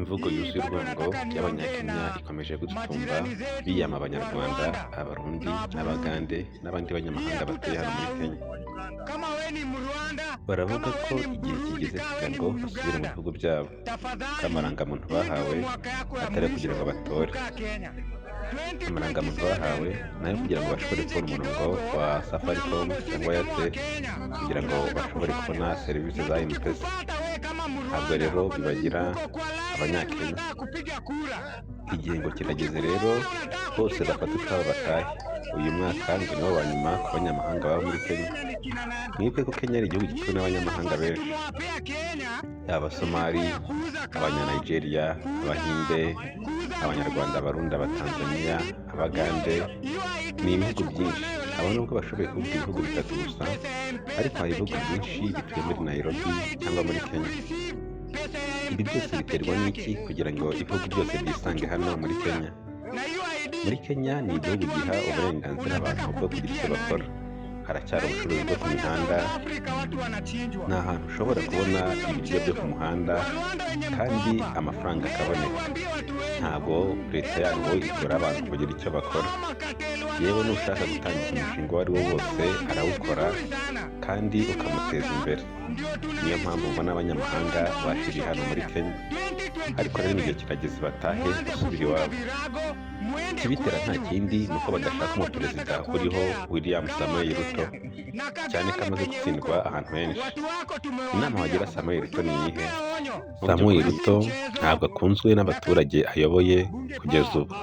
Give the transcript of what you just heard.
Imvugo yuzuye urwango y'Abanyakenya ikomeje gututumba biyama Abanyarwanda, Abarundi n'Abagande n'abandi banyamahanga batuye hano muri Kenya. Baravuga ko igihe kigeze kugira ngo basubire mu bihugu byabo, ko amarangamuntu bahawe atari kugira ngo batore. Amarangamuntu bahawe nayo kugira ngo bashobore kubona umurongo wa Safaricom cyangwa Airtel kugira ngo bashobore kubona serivisi za M-Pesa. Ntabwo rero bibagira Abanyakenya. Igihe ngo kirageze rero bose bafata utwabo batahe. Uyu mwaka ngo niwo wa nyuma ku banyamahanga baba muri Kenya. Mwibuke ko Kenya ari igihugu gituwe n'abanyamahanga benshi, Abasomali, Abanyanigeria, Abahinde, Abanyarwanda, Abarundi, Abatanzania, Abagande. Ni ibihugu byinshi. Aba nubwo bashoboye kuvuga ibihugu bitatu gusa, ariko hari ibihugu byinshi bituye muri Nairobi cyangwa muri Kenya. Ibi byose biterwa n'iki kugira ngo ibihugu byose byisange hano muri Kenya? Muri Kenya ni igihugu giha uburenganzira abantu bwo kugira icyo bakora. Haracyari ubucuruzi bwo ku mihanda, nta hantu ushobora kubona ibiryo byo ku muhanda kandi amafaranga akaboneka. Ntabwo leta yabo igora abantu kugira icyo bakora. Yewe nushaka gutangiza umushinga uwo ari wo wose arawukora kandi ukamuteza imbere. Niyo mpamvu ubona abanyamahanga bakiriye hano muri Kenya. Ariko rero igihe kirageze batahe basubira iwabo. Ikibitera nta kindi ni uko badashaka umuperezida uriho William Samoei Ruto, cyane ko amaze gutsindwa ahantu henshi. Inama wagira Samoei Ruto ni iyihe? Samoei Ruto ntabwo akunzwe n'abaturage ayoboye kugeza ubu.